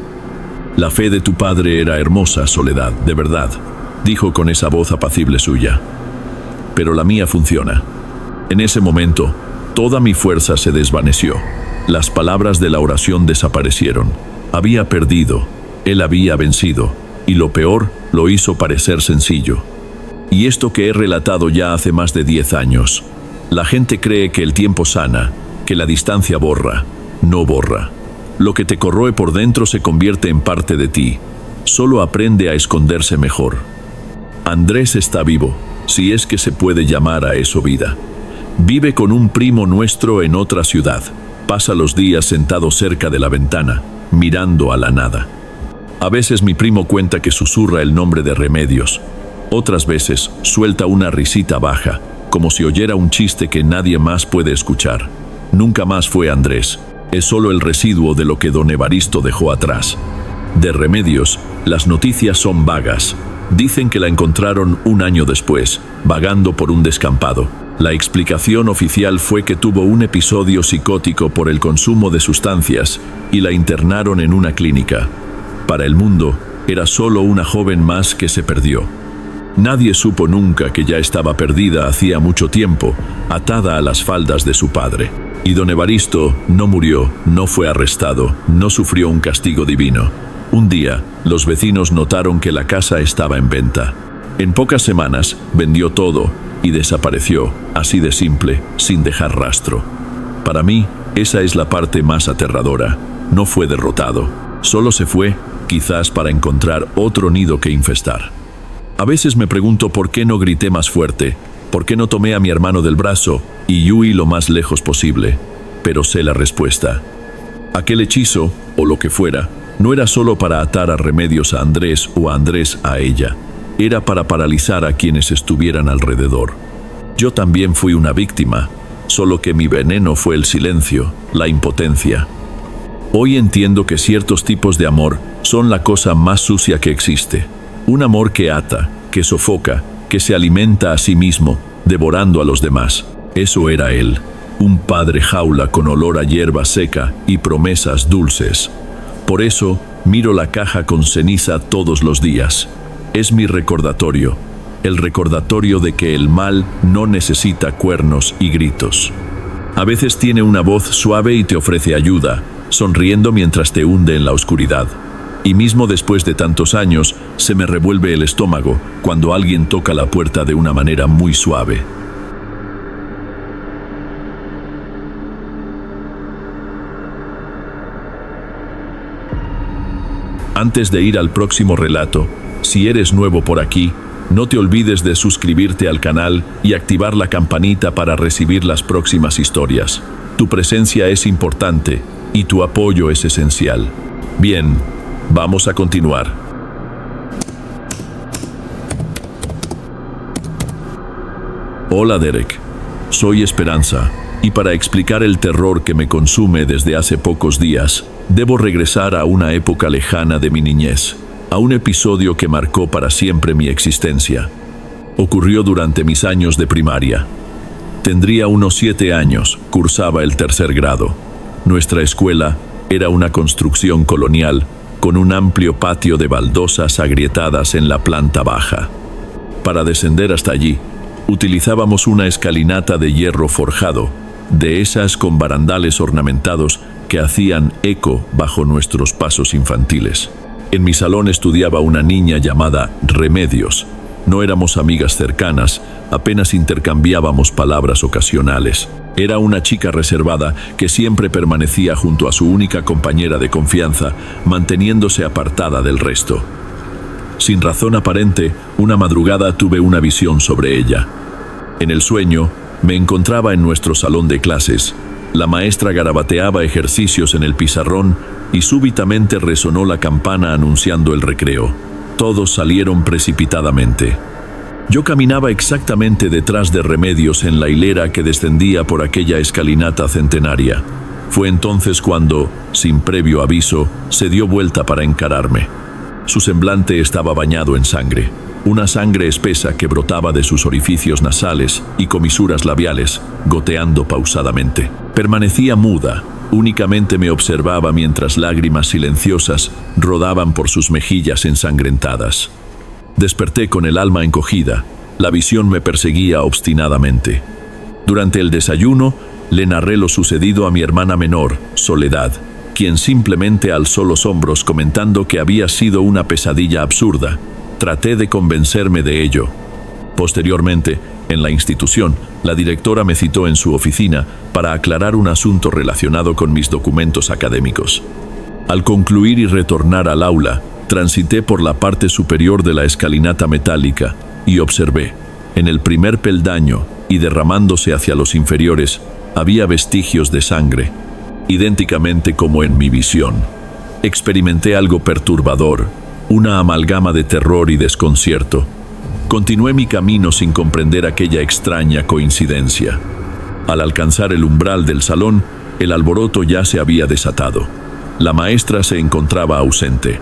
«La fe de tu padre era hermosa, Soledad, de verdad», dijo con esa voz apacible suya. «Pero la mía funciona». En ese momento, toda mi fuerza se desvaneció. Las palabras de la oración desaparecieron. Había perdido, él había vencido, y lo peor, lo hizo parecer sencillo. Y esto que he relatado ya hace más de 10 años. La gente cree que el tiempo sana, que la distancia borra. No borra. Lo que te corroe por dentro se convierte en parte de ti. Solo aprende a esconderse mejor. Andrés está vivo, si es que se puede llamar a eso vida. Vive con un primo nuestro en otra ciudad. Pasa los días sentado cerca de la ventana, mirando a la nada. A veces mi primo cuenta que susurra el nombre de Remedios. Otras veces suelta una risita baja, como si oyera un chiste que nadie más puede escuchar. Nunca más fue Andrés. Es solo el residuo de lo que don Evaristo dejó atrás. De Remedios, las noticias son vagas. Dicen que la encontraron un año después, vagando por un descampado. La explicación oficial fue que tuvo un episodio psicótico por el consumo de sustancias y la internaron en una clínica. Para el mundo, era solo una joven más que se perdió. Nadie supo nunca que ya estaba perdida hacía mucho tiempo, atada a las faldas de su padre. Y don Evaristo no murió, no fue arrestado, no sufrió un castigo divino. Un día, los vecinos notaron que la casa estaba en venta. En pocas semanas, vendió todo y desapareció, así de simple, sin dejar rastro. Para mí, esa es la parte más aterradora. No fue derrotado, solo se fue, quizás para encontrar otro nido que infestar. A veces me pregunto por qué no grité más fuerte, por qué no tomé a mi hermano del brazo y huí lo más lejos posible. Pero sé la respuesta. Aquel hechizo, o lo que fuera, no era solo para atar a Remedios a Andrés o a Andrés a ella. Era para paralizar a quienes estuvieran alrededor. Yo también fui una víctima, solo que mi veneno fue el silencio, la impotencia. Hoy entiendo que ciertos tipos de amor son la cosa más sucia que existe. Un amor que ata, que sofoca, que se alimenta a sí mismo, devorando a los demás. Eso era él, un padre jaula con olor a hierba seca y promesas dulces. Por eso, miro la caja con ceniza todos los días. Es mi recordatorio, el recordatorio de que el mal no necesita cuernos y gritos. A veces tiene una voz suave y te ofrece ayuda, sonriendo mientras te hunde en la oscuridad. Y mismo después de tantos años, se me revuelve el estómago cuando alguien toca la puerta de una manera muy suave. Antes de ir al próximo relato, si eres nuevo por aquí, no te olvides de suscribirte al canal y activar la campanita para recibir las próximas historias. Tu presencia es importante y tu apoyo es esencial. Bien, vamos a continuar. Hola Derek, soy Esperanza, y para explicar el terror que me consume desde hace pocos días, debo regresar a una época lejana de mi niñez, a un episodio que marcó para siempre mi existencia. Ocurrió durante mis años de primaria. Tendría unos 7 años, cursaba el 3er grado. Nuestra escuela era una construcción colonial, con un amplio patio de baldosas agrietadas en la planta baja. Para descender hasta allí, utilizábamos una escalinata de hierro forjado, de esas con barandales ornamentados que hacían eco bajo nuestros pasos infantiles. En mi salón estudiaba una niña llamada Remedios. No éramos amigas cercanas, apenas intercambiábamos palabras ocasionales. Era una chica reservada que siempre permanecía junto a su única compañera de confianza, manteniéndose apartada del resto. Sin razón aparente, una madrugada tuve una visión sobre ella. En el sueño, me encontraba en nuestro salón de clases. La maestra garabateaba ejercicios en el pizarrón y súbitamente resonó la campana anunciando el recreo. Todos salieron precipitadamente. Yo caminaba exactamente detrás de Remedios en la hilera que descendía por aquella escalinata centenaria. Fue entonces cuando, sin previo aviso, se dio vuelta para encararme. Su semblante estaba bañado en sangre, una sangre espesa que brotaba de sus orificios nasales y comisuras labiales, goteando pausadamente. Permanecía muda, únicamente me observaba mientras lágrimas silenciosas rodaban por sus mejillas ensangrentadas. Desperté con el alma encogida, la visión me perseguía obstinadamente. Durante el desayuno, le narré lo sucedido a mi hermana menor, Soledad, quien simplemente alzó los hombros comentando que había sido una pesadilla absurda. Traté de convencerme de ello. Posteriormente, en la institución, la directora me citó en su oficina para aclarar un asunto relacionado con mis documentos académicos. Al concluir y retornar al aula, transité por la parte superior de la escalinata metálica y observé, en el primer peldaño y derramándose hacia los inferiores, había vestigios de sangre, idénticamente como en mi visión. Experimenté algo perturbador, una amalgama de terror y desconcierto. Continué mi camino sin comprender aquella extraña coincidencia. Al alcanzar el umbral del salón, el alboroto ya se había desatado. La maestra se encontraba ausente.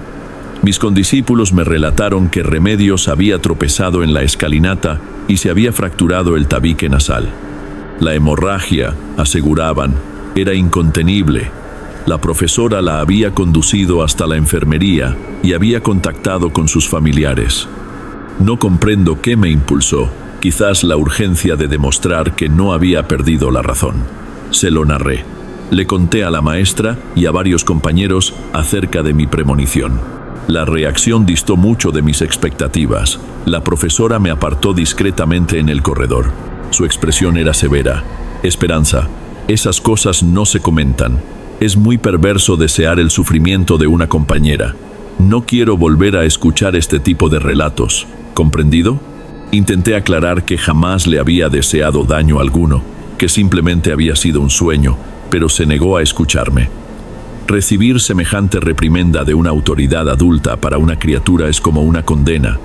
Mis condiscípulos me relataron que Remedios había tropezado en la escalinata y se había fracturado el tabique nasal. La hemorragia, aseguraban, era incontenible. La profesora la había conducido hasta la enfermería y había contactado con sus familiares. No comprendo qué me impulsó, quizás la urgencia de demostrar que no había perdido la razón. Se lo narré. Le conté a la maestra y a varios compañeros acerca de mi premonición. La reacción distó mucho de mis expectativas. La profesora me apartó discretamente en el corredor. Su expresión era severa. Esperanza, esas cosas no se comentan. Es muy perverso desear el sufrimiento de una compañera. No quiero volver a escuchar este tipo de relatos. ¿Comprendido? Intenté aclarar que jamás le había deseado daño alguno, que simplemente había sido un sueño, pero se negó a escucharme. Recibir semejante reprimenda de una autoridad adulta para una criatura es como una condena.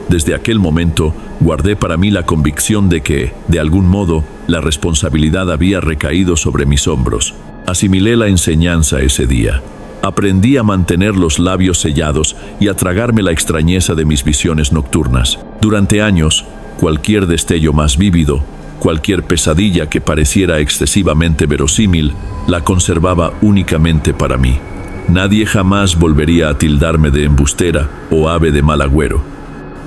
Desde aquel momento, guardé para mí la convicción de que, de algún modo, la responsabilidad había recaído sobre mis hombros. Asimilé la enseñanza ese día. Aprendí a mantener los labios sellados y a tragarme la extrañeza de mis visiones nocturnas. Durante años, cualquier destello más vívido, cualquier pesadilla que pareciera excesivamente verosímil, la conservaba únicamente para mí. Nadie jamás volvería a tildarme de embustera o ave de mal agüero.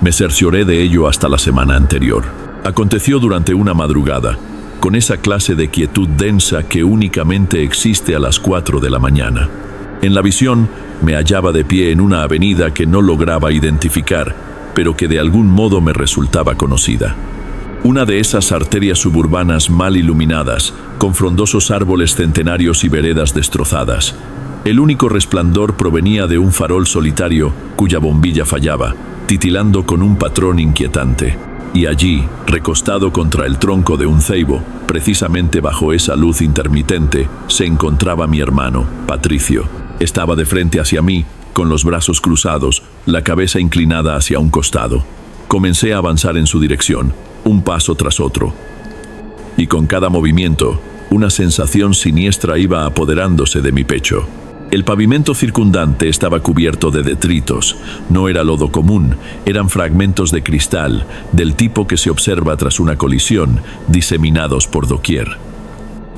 Me cercioré de ello hasta la semana anterior. Aconteció durante una madrugada, con esa clase de quietud densa que únicamente existe a las 4 de la mañana. En la visión, me hallaba de pie en una avenida que no lograba identificar, pero que de algún modo me resultaba conocida. Una de esas arterias suburbanas mal iluminadas, con frondosos árboles centenarios y veredas destrozadas. El único resplandor provenía de un farol solitario cuya bombilla fallaba, titilando con un patrón inquietante. Y allí, recostado contra el tronco de un ceibo, precisamente bajo esa luz intermitente, se encontraba mi hermano, Patricio. Estaba de frente hacia mí, con los brazos cruzados, la cabeza inclinada hacia un costado. Comencé a avanzar en su dirección, un paso tras otro. Y con cada movimiento, una sensación siniestra iba apoderándose de mi pecho. El pavimento circundante estaba cubierto de detritos. No era lodo común, eran fragmentos de cristal, del tipo que se observa tras una colisión, diseminados por doquier.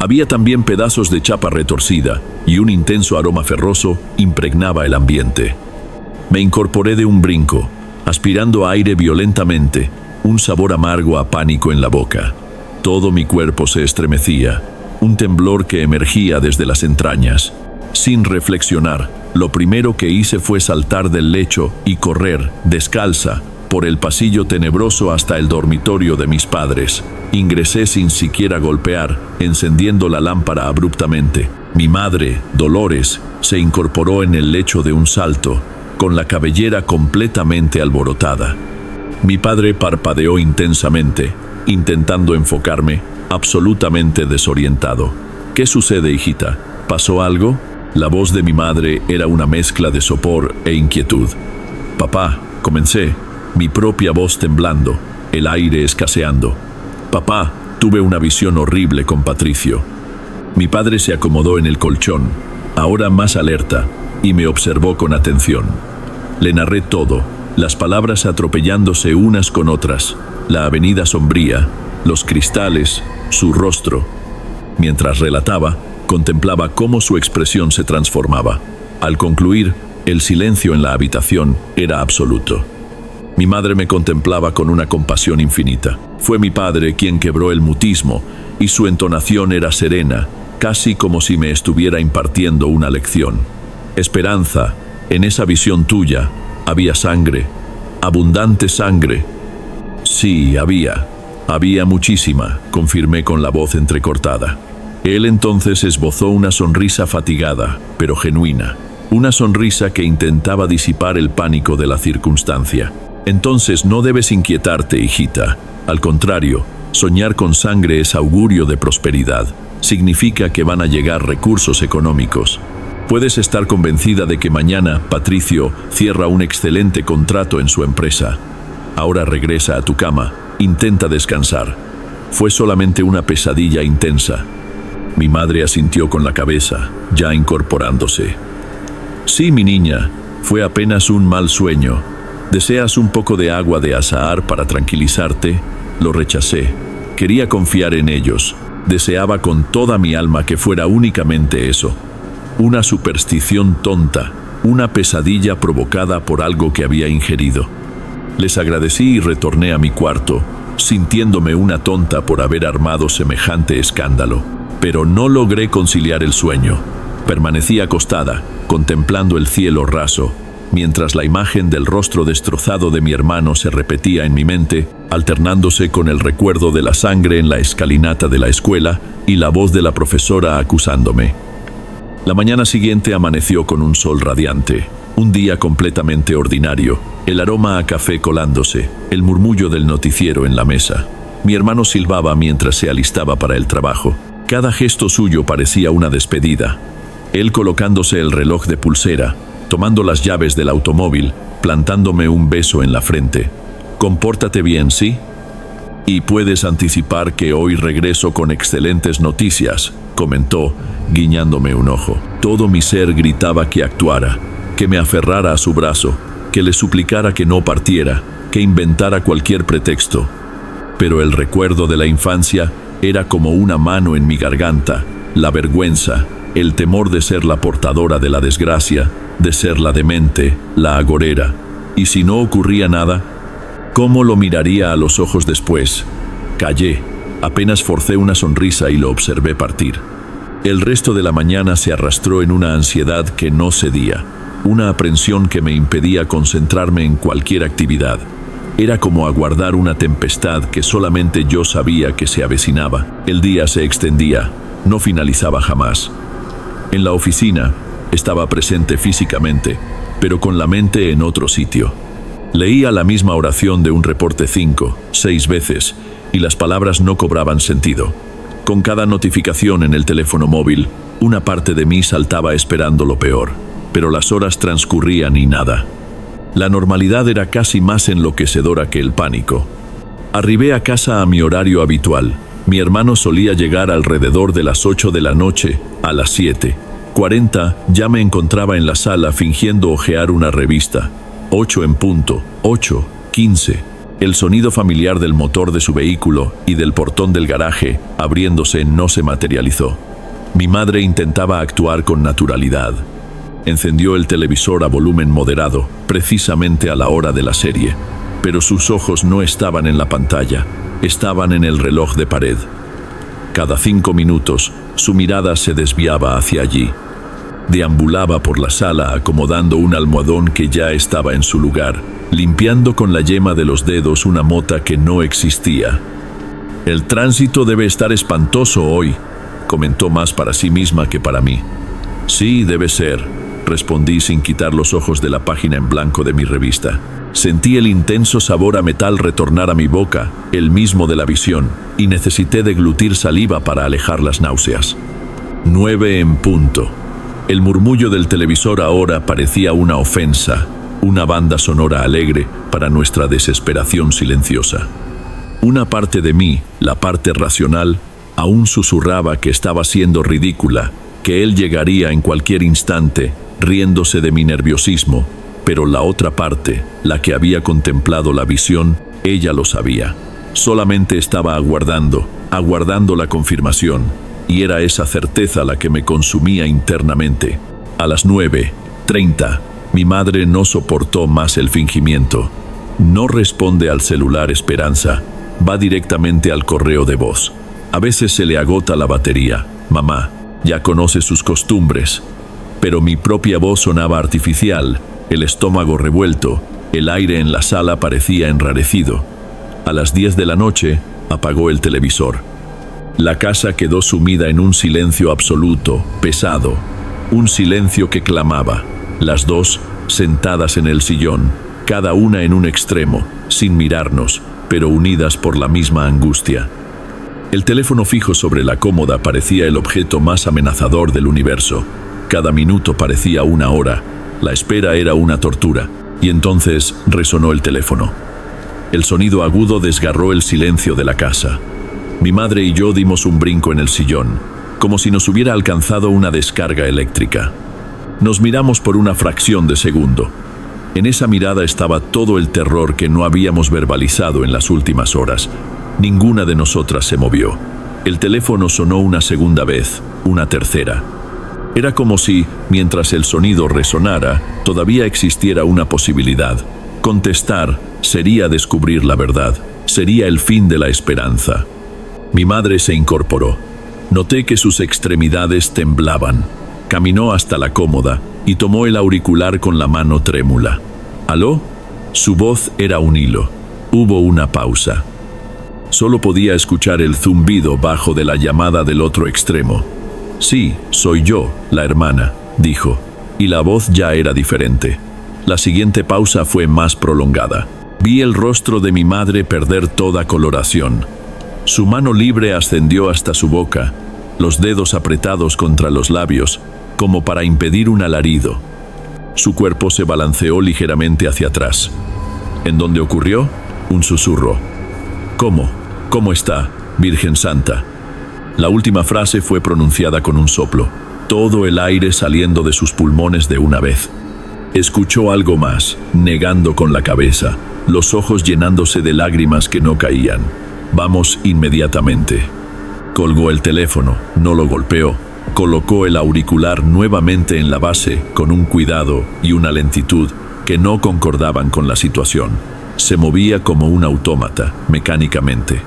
Había también pedazos de chapa retorcida, y un intenso aroma ferroso impregnaba el ambiente. Me incorporé de un brinco, aspirando aire violentamente, un sabor amargo a pánico en la boca. Todo mi cuerpo se estremecía, un temblor que emergía desde las entrañas. Sin reflexionar, lo primero que hice fue saltar del lecho y correr, descalza, por el pasillo tenebroso hasta el dormitorio de mis padres. Ingresé sin siquiera golpear, encendiendo la lámpara abruptamente. Mi madre, Dolores, se incorporó en el lecho de un salto, con la cabellera completamente alborotada. Mi padre parpadeó intensamente, intentando enfocarme, absolutamente desorientado. ¿Qué sucede, hijita? ¿Pasó algo? La voz de mi madre era una mezcla de sopor e inquietud. Papá, comencé, mi propia voz temblando, el aire escaseando. Papá, tuve una visión horrible con Patricio. Mi padre se acomodó en el colchón, ahora más alerta, y me observó con atención. Le narré todo, las palabras atropellándose unas con otras, la avenida sombría, los cristales, su rostro. Mientras relataba, contemplaba cómo su expresión se transformaba. Al concluir, el silencio en la habitación era absoluto. Mi madre me contemplaba con una compasión infinita. Fue mi padre quien quebró el mutismo, y su entonación era serena, casi como si me estuviera impartiendo una lección. Esperanza, en esa visión tuya, había sangre, abundante sangre. Sí, había muchísima, confirmé con la voz entrecortada. Él entonces esbozó una sonrisa fatigada, pero genuina, una sonrisa que intentaba disipar el pánico de la circunstancia. Entonces no debes inquietarte, hijita. Al contrario, soñar con sangre es augurio de prosperidad. Significa que van a llegar recursos económicos. Puedes estar convencida de que mañana Patricio cierra un excelente contrato en su empresa. Ahora regresa a tu cama, intenta descansar. Fue solamente una pesadilla intensa. Mi madre asintió con la cabeza, ya incorporándose. Sí, mi niña, Fue apenas un mal sueño. ¿Deseas un poco de agua de azahar para tranquilizarte? Lo rechacé. Quería confiar en ellos. Deseaba con toda mi alma que fuera únicamente eso. Una superstición tonta, una pesadilla provocada por algo que había ingerido. Les agradecí y retorné a mi cuarto, sintiéndome una tonta por haber armado semejante escándalo. Pero no logré conciliar el sueño. Permanecí acostada, contemplando el cielo raso, mientras la imagen del rostro destrozado de mi hermano se repetía en mi mente, alternándose con el recuerdo de la sangre en la escalinata de la escuela y la voz de la profesora acusándome. La mañana siguiente amaneció con un sol radiante, un día completamente ordinario, el aroma a café colándose, el murmullo del noticiero en la mesa. Mi hermano silbaba mientras se alistaba para el trabajo. Cada gesto suyo parecía una despedida. Él colocándose el reloj de pulsera, tomando las llaves del automóvil, plantándome un beso en la frente. «Compórtate bien, ¿sí? Y puedes anticipar que hoy regreso con excelentes noticias», comentó, guiñándome un ojo. Todo mi ser gritaba que actuara, que me aferrara a su brazo, que le suplicara que no partiera, que inventara cualquier pretexto. Pero el recuerdo de la infancia era como una mano en mi garganta, la vergüenza, el temor de ser la portadora de la desgracia, de ser la demente, la agorera. Y si no ocurría nada, ¿cómo lo miraría a los ojos después? Callé, apenas forcé una sonrisa y lo observé partir. El resto de la mañana se arrastró en una ansiedad que no cedía, una aprensión que me impedía concentrarme en cualquier actividad. Era como aguardar una tempestad que solamente yo sabía que se avecinaba. El día se extendía, no finalizaba jamás. En la oficina estaba presente físicamente, pero con la mente en otro sitio. Leía la misma oración de un reporte 5, 6 veces, y las palabras no cobraban sentido. Con cada notificación en el teléfono móvil, una parte de mí saltaba esperando lo peor, pero las horas transcurrían y nada. La normalidad era casi más enloquecedora que el pánico. Arribé a casa a mi horario habitual. Mi hermano solía llegar alrededor de las 8 de la noche. A las 7:40 ya me encontraba en la sala fingiendo hojear una revista. 8 en punto, 8:15. El sonido familiar del motor de su vehículo y del portón del garaje, abriéndose, no se materializó. Mi madre intentaba actuar con naturalidad. Encendió el televisor a volumen moderado, precisamente a la hora de la serie, pero sus ojos no estaban en la pantalla, estaban en el reloj de pared. Cada 5 minutos, su mirada se desviaba hacia allí. Deambulaba por la sala acomodando un almohadón que ya estaba en su lugar, limpiando con la yema de los dedos una mota que no existía. «El tránsito debe estar espantoso hoy», comentó más para sí misma que para mí. «Sí, debe ser», respondí sin quitar los ojos de la página en blanco de mi revista. Sentí el intenso sabor a metal retornar a mi boca, el mismo de la visión, y necesité deglutir saliva para alejar las náuseas. 9 en punto. El murmullo del televisor ahora parecía una ofensa, una banda sonora alegre para nuestra desesperación silenciosa. Una parte de mí, la parte racional, aún susurraba que estaba siendo ridícula, que él llegaría en cualquier instante, riéndose de mi nerviosismo, pero la otra parte, la que había contemplado la visión, ella lo sabía. Solamente estaba aguardando la confirmación, y era esa certeza la que me consumía internamente. A las 9:30, mi madre no soportó más el fingimiento. No responde al celular Esperanza, va directamente al correo de voz. A veces se le agota la batería. Mamá, ya conoce sus costumbres. Pero mi propia voz sonaba artificial, el estómago revuelto, el aire en la sala parecía enrarecido. A las 10 de la noche, apagó el televisor. La casa quedó sumida en un silencio absoluto, pesado, un silencio que clamaba. Las dos, sentadas en el sillón, cada una en un extremo, sin mirarnos, pero unidas por la misma angustia. El teléfono fijo sobre la cómoda parecía el objeto más amenazador del universo. Cada minuto parecía una hora. La espera era una tortura. Y entonces resonó el teléfono. El sonido agudo desgarró el silencio de la casa. Mi madre y yo dimos un brinco en el sillón, como si nos hubiera alcanzado una descarga eléctrica. Nos miramos por una fracción de segundo. En esa mirada estaba todo el terror que no habíamos verbalizado en las últimas horas. Ninguna de nosotras se movió. El teléfono sonó una segunda vez, una tercera. Era como si, mientras el sonido resonara, todavía existiera una posibilidad. Contestar sería descubrir la verdad, sería el fin de la esperanza. Mi madre se incorporó. Noté que sus extremidades temblaban. Caminó hasta la cómoda y tomó el auricular con la mano trémula. ¿Aló? Su voz era un hilo. Hubo una pausa. Solo podía escuchar el zumbido bajo de la llamada del otro extremo. Sí, soy yo, la hermana, dijo, y la voz ya era diferente. La siguiente pausa fue más prolongada. Vi el rostro de mi madre perder toda coloración. Su mano libre ascendió hasta su boca, los dedos apretados contra los labios, como para impedir un alarido. Su cuerpo se balanceó ligeramente hacia atrás. ¿En dónde ocurrió? Un susurro. ¿Cómo? ¿Cómo está, Virgen Santa? La última frase fue pronunciada con un soplo, todo el aire saliendo de sus pulmones de una vez. Escuchó algo más, negando con la cabeza, los ojos llenándose de lágrimas que no caían. Vamos inmediatamente. Colgó el teléfono, no lo golpeó. Colocó el auricular nuevamente en la base con un cuidado y una lentitud que no concordaban con la situación. Se movía como un autómata, mecánicamente.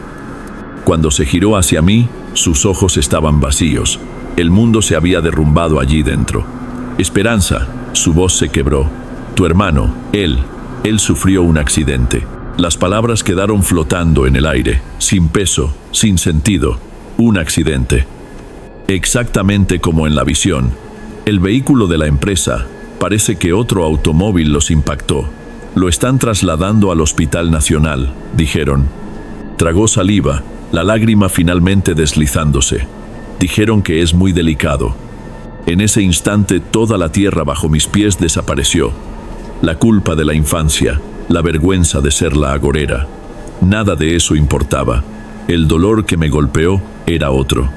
Cuando se giró hacia mí, sus ojos estaban vacíos. El mundo se había derrumbado allí dentro. Esperanza, su voz se quebró. Tu hermano, él sufrió un accidente. Las palabras quedaron flotando en el aire, sin peso, sin sentido. Un accidente. Exactamente como en la visión, el vehículo de la empresa, parece que otro automóvil los impactó. Lo están trasladando al Hospital Nacional, dijeron. Tragó saliva, la lágrima finalmente deslizándose. Dijeron que es muy delicado. En ese instante toda la tierra bajo mis pies desapareció. La culpa de la infancia, la vergüenza de ser la agorera. Nada de eso importaba. El dolor que me golpeó era otro.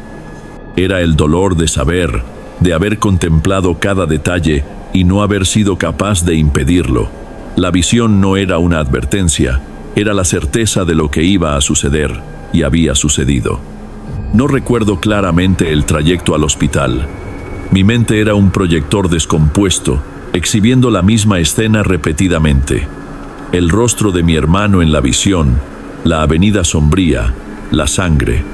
Era el dolor de saber, de haber contemplado cada detalle y no haber sido capaz de impedirlo. La visión no era una advertencia, era la certeza de lo que iba a suceder y había sucedido. No recuerdo claramente el trayecto al hospital. Mi mente era un proyector descompuesto, exhibiendo la misma escena repetidamente. El rostro de mi hermano en la visión, la avenida sombría, la sangre.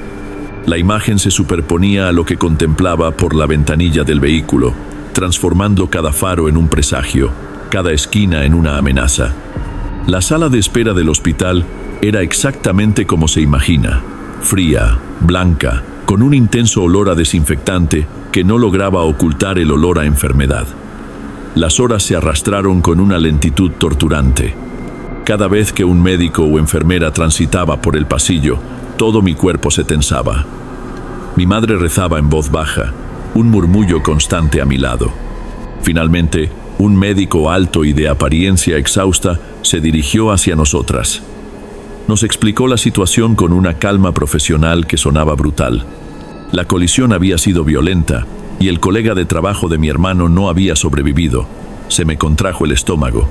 La imagen se superponía a lo que contemplaba por la ventanilla del vehículo, transformando cada faro en un presagio, cada esquina en una amenaza. La sala de espera del hospital era exactamente como se imagina, fría, blanca, con un intenso olor a desinfectante que no lograba ocultar el olor a enfermedad. Las horas se arrastraron con una lentitud torturante. Cada vez que un médico o enfermera transitaba por el pasillo, todo mi cuerpo se tensaba. Mi madre rezaba en voz baja, un murmullo constante a mi lado. Finalmente, un médico alto y de apariencia exhausta se dirigió hacia nosotras. Nos explicó la situación con una calma profesional que sonaba brutal. La colisión había sido violenta y el colega de trabajo de mi hermano no había sobrevivido. Se me contrajo el estómago.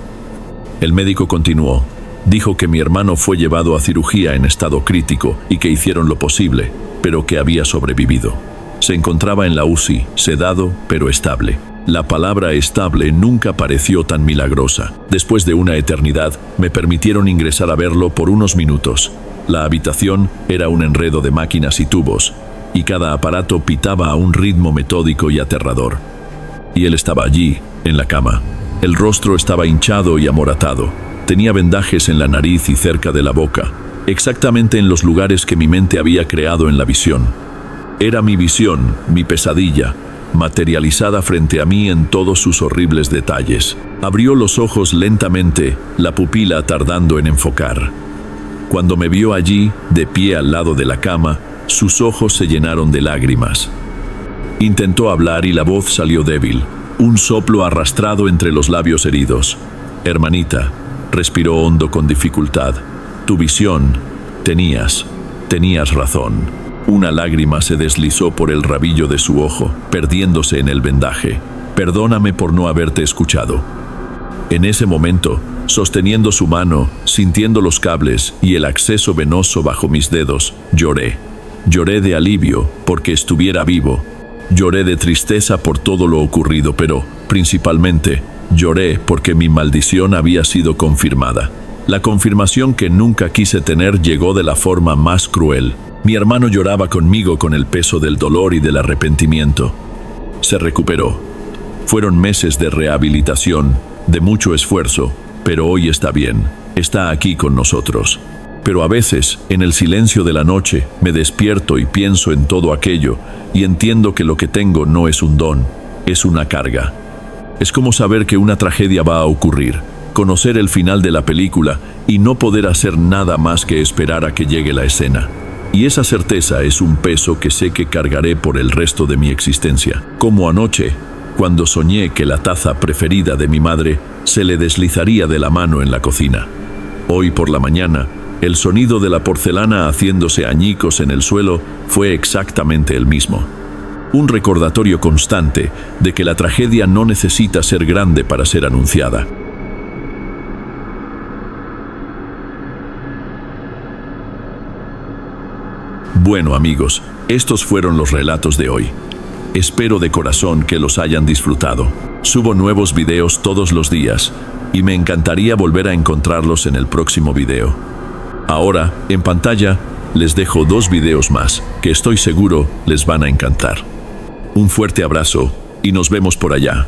El médico continuó. Dijo que mi hermano fue llevado a cirugía en estado crítico y que hicieron lo posible, pero que había sobrevivido. Se encontraba en la UCI, sedado, pero estable. La palabra estable nunca pareció tan milagrosa. Después de una eternidad, me permitieron ingresar a verlo por unos minutos. La habitación era un enredo de máquinas y tubos, y cada aparato pitaba a un ritmo metódico y aterrador. Y él estaba allí, en la cama. El rostro estaba hinchado y amoratado. Tenía vendajes en la nariz y cerca de la boca, exactamente en los lugares que mi mente había creado en la visión. Era mi visión, mi pesadilla, materializada frente a mí en todos sus horribles detalles. Abrió los ojos lentamente, la pupila tardando en enfocar. Cuando me vio allí, de pie al lado de la cama, sus ojos se llenaron de lágrimas. Intentó hablar y la voz salió débil, un soplo arrastrado entre los labios heridos. Hermanita, respiró hondo con dificultad. Tu visión, tenías razón. Una lágrima se deslizó por el rabillo de su ojo, perdiéndose en el vendaje. Perdóname por no haberte escuchado. En ese momento, sosteniendo su mano, sintiendo los cables y el acceso venoso bajo mis dedos, lloré. Lloré de alivio porque estuviera vivo. Lloré de tristeza por todo lo ocurrido, pero, principalmente, lloré porque mi maldición había sido confirmada. La confirmación que nunca quise tener llegó de la forma más cruel. Mi hermano lloraba conmigo con el peso del dolor y del arrepentimiento. Se recuperó. Fueron meses de rehabilitación, de mucho esfuerzo, pero hoy está bien. Está aquí con nosotros. Pero a veces, en el silencio de la noche, me despierto y pienso en todo aquello, y entiendo que lo que tengo no es un don, es una carga. Es como saber que una tragedia va a ocurrir, conocer el final de la película y no poder hacer nada más que esperar a que llegue la escena. Y esa certeza es un peso que sé que cargaré por el resto de mi existencia. Como anoche, cuando soñé que la taza preferida de mi madre se le deslizaría de la mano en la cocina. Hoy por la mañana, el sonido de la porcelana haciéndose añicos en el suelo fue exactamente el mismo. Un recordatorio constante de que la tragedia no necesita ser grande para ser anunciada. Bueno, amigos, estos fueron los relatos de hoy. Espero de corazón que los hayan disfrutado. Subo nuevos videos todos los días y me encantaría volver a encontrarlos en el próximo video. Ahora, en pantalla, les dejo 2 videos más que estoy seguro les van a encantar. Un fuerte abrazo y nos vemos por allá.